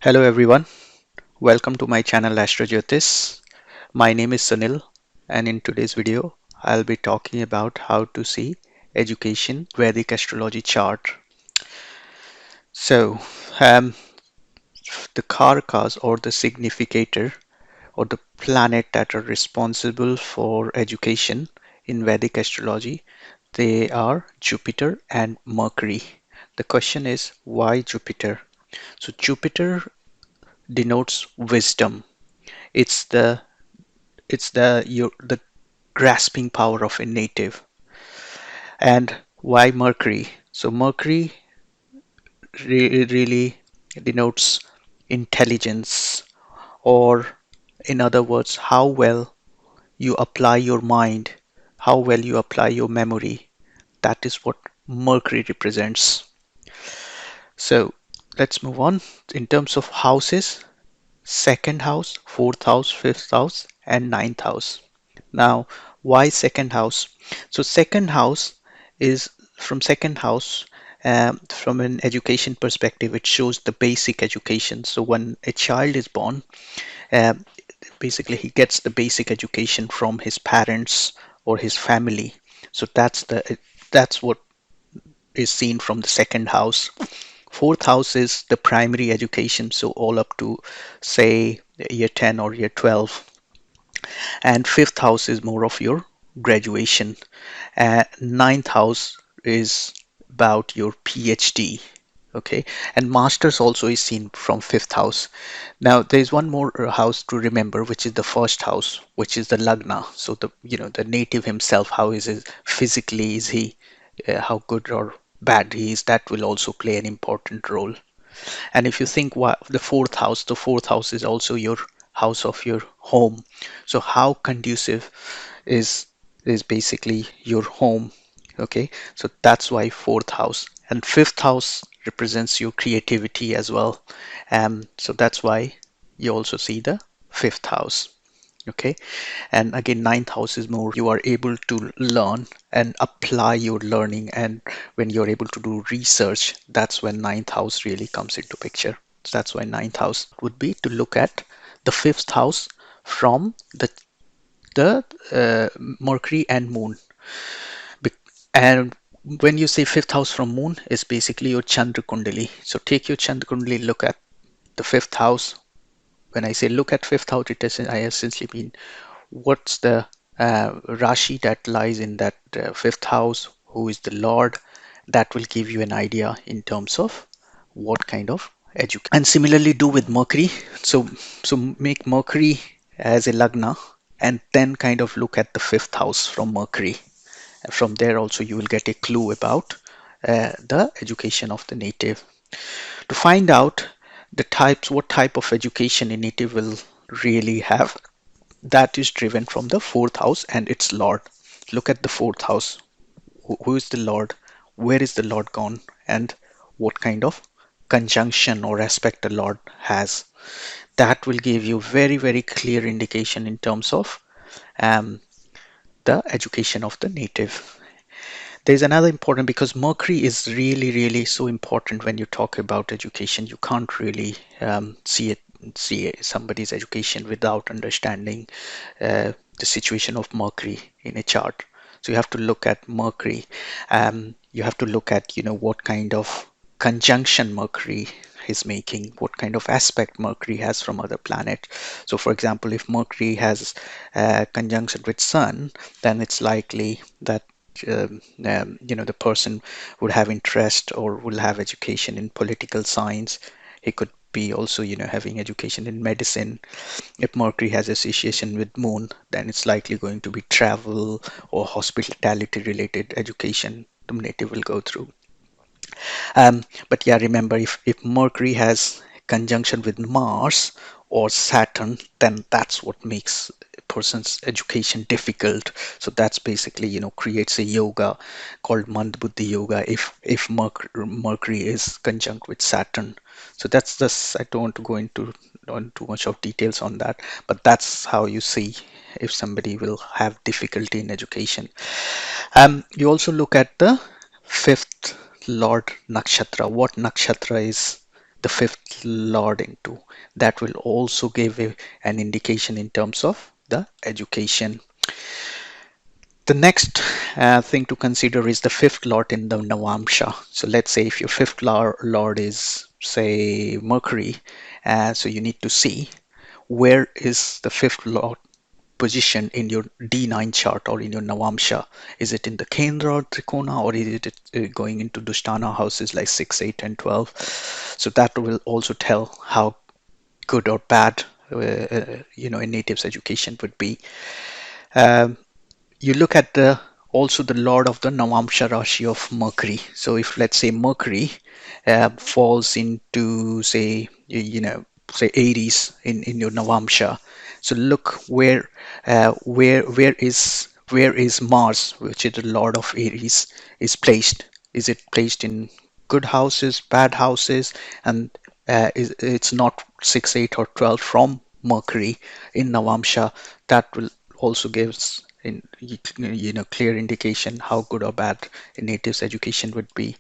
Hello everyone, welcome to my channel Astro-Jyotish. My name is Sunil, and in today's video I'll be talking about how to see education Vedic astrology chart. So um, the karakas or the significator or the planet that are responsible for education in Vedic astrology, they are Jupiter and Mercury. The question is, why Jupiter? So Jupiter denotes wisdom. It's the grasping power of a native. And why Mercury? So Mercury really denotes intelligence, or in other words, how well you apply your mind, how well you apply your memory. That is what Mercury represents. So let's move on. In terms of houses, second house, fourth house, fifth house, and ninth house. Now, why second house? So second house is from second house, from an education perspective, it shows the basic education. So when a child is born, um, basically he gets the basic education from his parents or his family. So that's what is seen from the second house. Fourth house is the primary education, so all up to say year 10 or year 12. And fifth house is more of your graduation. Ninth house is about your PhD. Okay, and masters also is seen from fifth house. Now there's one more house to remember, which is the first house, which is the lagna. So the native himself, how is it physically? Is he how good or bad he is? That will also play an important role. And if you think what the fourth house is also your house of your home. So how conducive is is basically your home. Okay, so that's why fourth house. And fifth house represents your creativity as well. So that's why you also see the fifth house. Okay, and again, ninth house is more you are able to learn and apply your learning. And when you're able to do research, that's when ninth house really comes into picture. So that's why ninth house would be to look at the fifth house from the Mercury and Moon. And when you say fifth house from Moon, is basically your Chandra Kundali. So take your Chandra Kundali, look at the fifth house. When I say look at fifth house, I essentially mean what's the Rashi that lies in that fifth house, who is the Lord. That will give you an idea in terms of what kind of education. And similarly do with Mercury. So make Mercury as a Lagna and then kind of look at the fifth house from Mercury. From there also you will get a clue about the education of the native. To find out what type of education a native will really have, that is driven from the fourth house and its lord. Look at the fourth house. Who is the lord? Where is the lord gone? And what kind of conjunction or aspect the lord has? That will give you very, very clear indication in terms of um, the education of the native. There's another important, because Mercury is really, really so important when you talk about education. You can't really see somebody's education without understanding the situation of Mercury in a chart. So you have to look at Mercury. You have to look at, what kind of conjunction Mercury is making, what kind of aspect Mercury has from other planets. So for example, if Mercury has conjunction with Sun, then it's likely that the person would have interest or will have education in political science. He could be also, having education in medicine. If Mercury has association with Moon, then it's likely going to be travel or hospitality related education the native will go through. But yeah, remember, if Mercury has conjunction with Mars or Saturn, then that's what makes a person's education difficult. So that's basically, creates a yoga called Mandbuddhi yoga if Mercury is conjunct with Saturn. So that's just, I don't want to go into on too much of details on that, but that's how you see if somebody will have difficulty in education. You also look at the fifth Lord Nakshatra. What Nakshatra is the fifth lord into. That will also give an indication in terms of the education. The next thing to consider is the fifth lord in the Navamsa. So let's say if your fifth lord is, say, Mercury, so you need to see where is the fifth lord position in your D9 chart or in your Navamsa. Is it in the Kendra or Trikona, or is it going into Dushtana houses like 6, 8, and 12? So that will also tell how good or bad a native's education would be. Um, you look at the also the lord of the Navamsha Rashi of Mercury. So if let's say Mercury falls into, say, say Aries in your Navamsha, so look where is Mars, which is the lord of Aries, is placed. Is it placed in good houses, bad houses? And it's not 6, 8, or 12 from Mercury in Navamsha. That will also gives in clear indication how good or bad a native's education would be.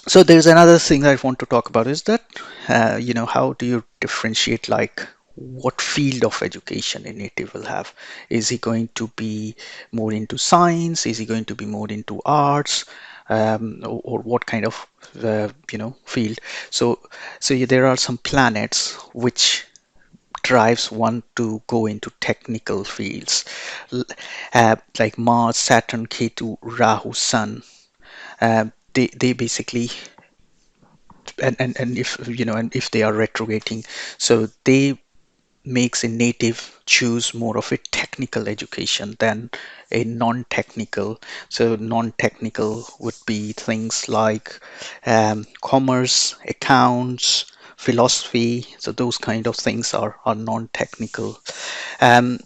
So there's another thing I want to talk about is that how do you differentiate, like, what field of education a native will have? Is he going to be more into science? Is he going to be more into arts? Or what kind of field? So yeah, there are some planets which drives one to go into technical fields, like Mars, Saturn, Ketu, Rahu, Sun. They basically, and if and if they are retrograding, so they makes a native choose more of a technical education than a non-technical. So non-technical would be things like commerce, accounts, philosophy. So those kind of things are non-technical. Um,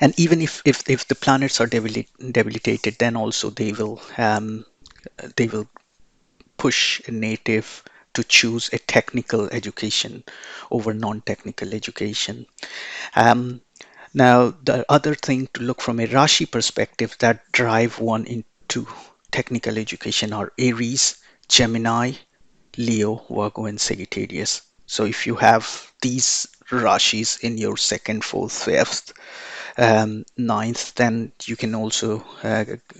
and even if the planets are debilitated, then also they will push a native to choose a technical education over non-technical education. Um, Now, the other thing to look from a Rashi perspective that drive one into technical education are Aries, Gemini, Leo, Virgo, and Sagittarius. So if you have these Rashis in your second, fourth, fifth, ninth, then you can also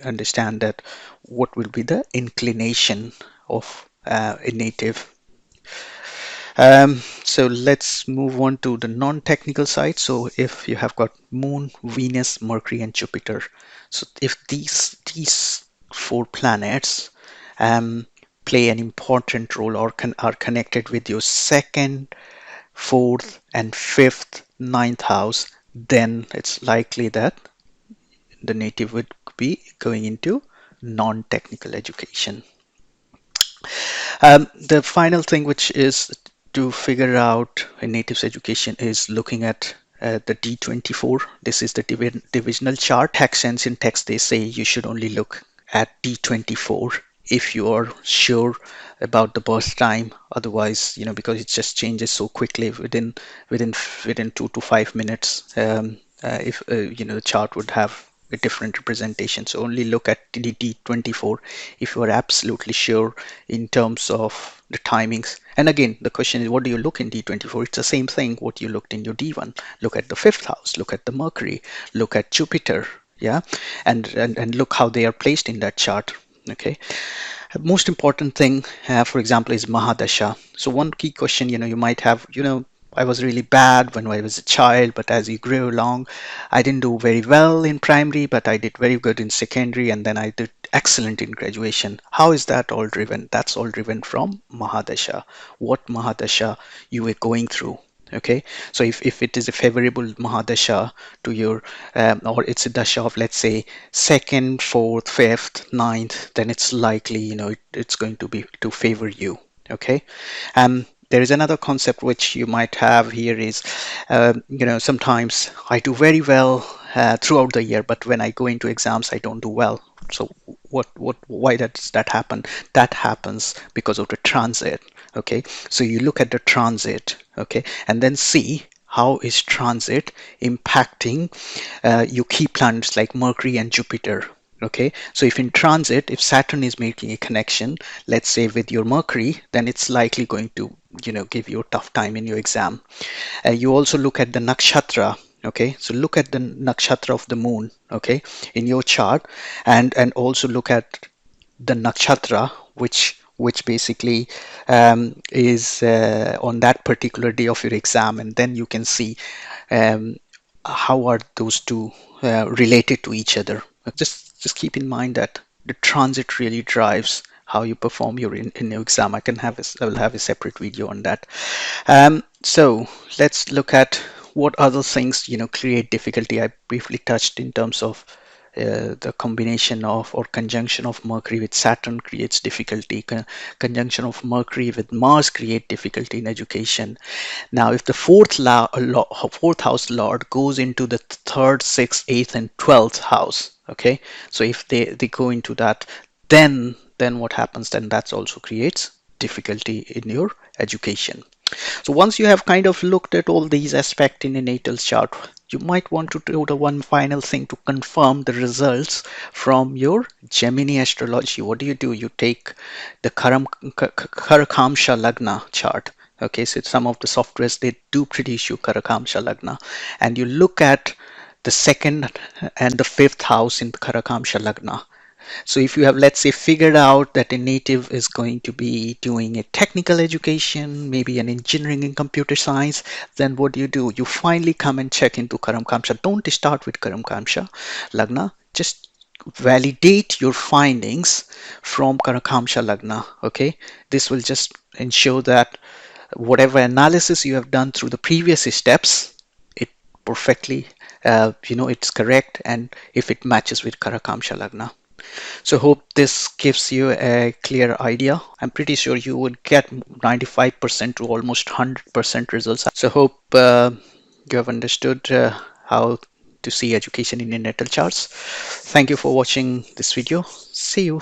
understand that what will be the inclination of a native. So let's move on to the non-technical side. So if you have got Moon, Venus, Mercury, and Jupiter, so if these four planets um, play an important role or are connected with your second, fourth, and fifth, ninth house, then it's likely that the native would be going into non-technical education. The final thing, which is to figure out a native's education, is looking at the D24. This is the divisional chart. Texans in text, they say you should only look at D24 if you are sure about the birth time. Otherwise, because it just changes so quickly within within 2 to 5 minutes. If the chart would have a different representation. So only look at the D24 if you are absolutely sure in terms of the timings. And again, the question is, what do you look in D24? It's the same thing what you looked in your D1. Look at the fifth house, look at the Mercury, look at Jupiter, yeah, and look how they are placed in that chart. Okay. Most important thing, for example, is Mahadasha. So one key question, you might have, I was really bad when I was a child, but as you grew along, I didn't do very well in primary, but I did very good in secondary, and then I did excellent in graduation. How is that all driven? That's all driven from Mahadasha. What Mahadasha you were going through. Okay, so if it is a favorable Mahadasha to your, or it's a dasha of, let's say, second, fourth, fifth, ninth, then it's likely, it's going to be to favor you. Okay. There is another concept which you might have here is, sometimes I do very well throughout the year, but when I go into exams, I don't do well. So why does that happen? That happens because of the transit. Okay, so you look at the transit, okay, and then see how is transit impacting your key planets like Mercury and Jupiter. Okay, so if in transit, if Saturn is making a connection, let's say with your Mercury, then it's likely going to, give you a tough time in your exam. You also look at the nakshatra. Okay, so look at the nakshatra of the moon. Okay, in your chart, and also look at the nakshatra, which basically is on that particular day of your exam, and then you can see um, how are those two related to each other. Just keep in mind that the transit really drives how you perform in your exam. I will have a separate video on that. So let's look at what other things create difficulty. I briefly touched in terms of the combination of or conjunction of Mercury with Saturn creates difficulty. Conjunction of Mercury with Mars create difficulty in education. Now, if the fourth house lord goes into the third, sixth, eighth, and 12th house, okay, so if they go into that, then what happens? Then that also creates difficulty in your education. So once you have kind of looked at all these aspects in a natal chart, you might want to do the one final thing to confirm the results from your Gemini astrology. What do? You take the Karakamsha Lagna chart. Okay, so some of the softwares they do produce you Karakamsha Lagna, and you look at the second and the fifth house in the Karakamsha Lagna. So if you have, let's say, figured out that a native is going to be doing a technical education, maybe an engineering and computer science, then what do? You finally come and check into Karam Kamsha. Don't start with Karam Kamsha Lagna. Just validate your findings from Karam Kamsha Lagna. Okay, this will just ensure that whatever analysis you have done through the previous steps, it perfectly, it's correct, and if it matches with Karakamsha Lagna. So hope this gives you a clear idea. I'm pretty sure you would get 95% to almost 100% results. So hope you have understood how to see education in your natal charts. Thank you for watching this video. See you.